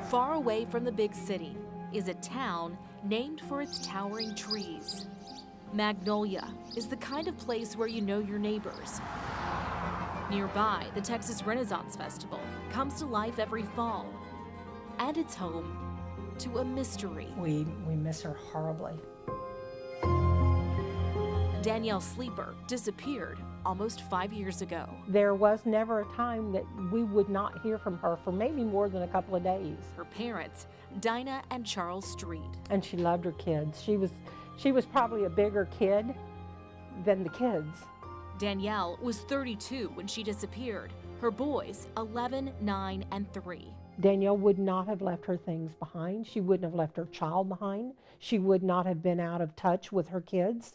Far away from the big city is a town named for its towering trees. Magnolia is the kind of place where you know your neighbors. Nearby, the Texas Renaissance Festival comes to life every fall, and it's home to a mystery. We miss her horribly. Danielle Sleeper disappeared almost 5 years ago. There was never a time that we would not hear from her for maybe more than a couple of days. Her parents, Dinah and Charles Street. And she loved her kids. She was probably a bigger kid than the kids. Danielle was 32 when she disappeared. Her boys, 11, 9, and 3. Danielle would not have left her things behind. She wouldn't have left her child behind. She would not have been out of touch with her kids.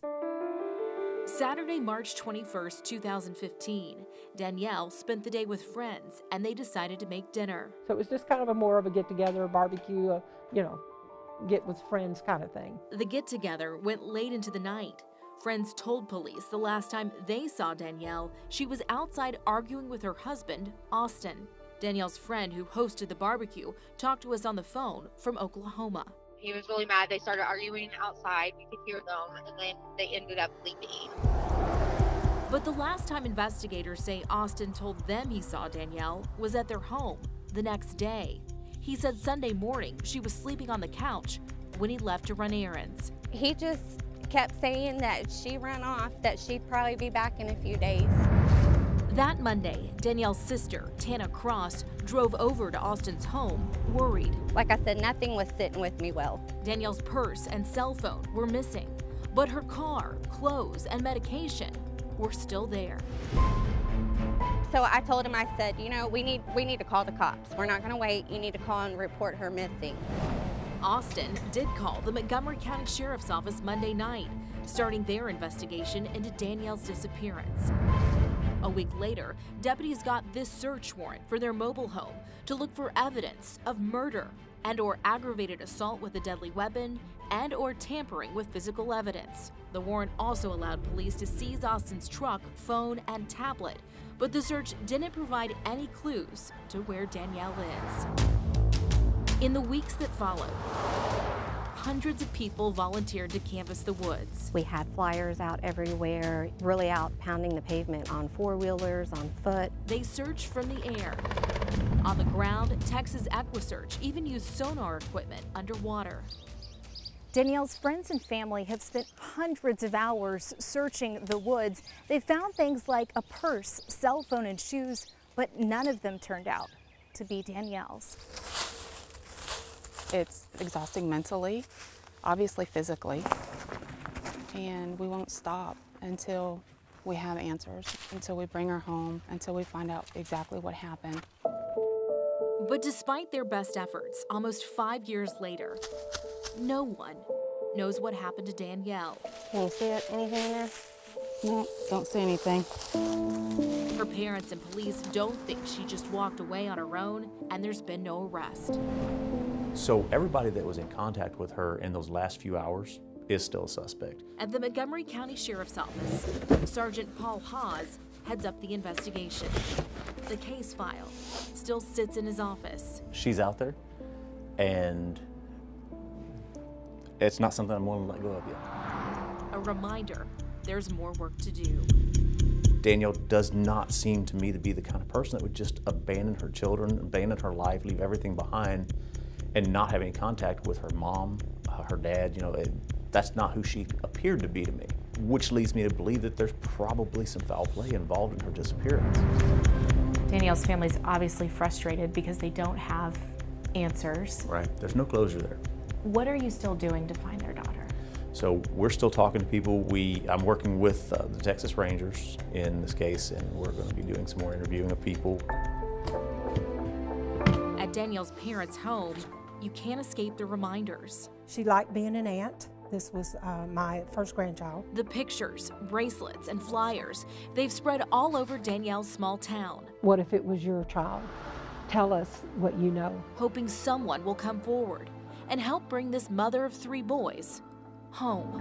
Saturday, March 21st, 2015, Danielle spent the day with friends and they decided to make dinner. So it was just kind of more of a get-together, a barbecue, get with friends kind of thing. The get-together went late into the night. Friends told police the last time they saw Danielle, she was outside arguing with her husband, Austin. Danielle's friend who hosted the barbecue talked to us on the phone from Oklahoma. He was really mad. They started arguing outside. We could hear them, and then they ended up leaving. But the last time investigators say Austin told them he saw Danielle was at their home the next day. He said Sunday morning she was sleeping on the couch when he left to run errands. He just kept saying that she ran off, that she'd probably be back in a few days. That Monday, Danielle's sister, Tana Cross, drove over to Austin's home, worried. Like I said, nothing was sitting with me well. Danielle's purse and cell phone were missing, but her car, clothes, and medication were still there. So I told him, I said, we need to call the cops. We're not gonna wait. You need to call and report her missing. Austin did call the Montgomery County Sheriff's Office Monday night, starting their investigation into Danielle's disappearance. A week later, deputies got this search warrant for their mobile home to look for evidence of murder and/or aggravated assault with a deadly weapon and/or tampering with physical evidence. The warrant also allowed police to seize Austin's truck, phone, and tablet, but the search didn't provide any clues to where Danielle is. In the weeks that followed, hundreds of people volunteered to canvass the woods. We had flyers out everywhere, really out pounding the pavement on four-wheelers, on foot. They searched from the air. On the ground, Texas EquiSearch even used sonar equipment underwater. Danielle's friends and family have spent hundreds of hours searching the woods. They found things like a purse, cell phone, and shoes, but none of them turned out to be Danielle's. It's exhausting mentally, obviously physically, and we won't stop until we have answers, until we bring her home, until we find out exactly what happened. But despite their best efforts, almost 5 years later, no one knows what happened to Danielle. Can you see anything in there? No, don't see anything. Her parents and police don't think she just walked away on her own, and there's been no arrest. So everybody that was in contact with her in those last few hours is still a suspect. At the Montgomery County Sheriff's Office, Sergeant Paul Haas heads up the investigation. The case file still sits in his office. She's out there, and it's not something I'm willing to let go of yet. A reminder, there's more work to do. Danielle does not seem to me to be the kind of person that would just abandon her children, abandon her life, leave everything behind, and not have any contact with her mom, her dad. That's not who she appeared to be to me, which leads me to believe that there's probably some foul play involved in her disappearance. Danielle's family's obviously frustrated because they don't have answers. Right, there's no closure there. What are you still doing to find their daughter? So we're still talking to people. I'm working with the Texas Rangers in this case, and we're going to be doing some more interviewing of people. At Danielle's parents' home, you can't escape the reminders. She liked being an aunt. This was my first grandchild. The pictures, bracelets, and flyers, they've spread all over Danielle's small town. What if it was your child? Tell us what you know. Hoping someone will come forward and help bring this mother of 3 boys home.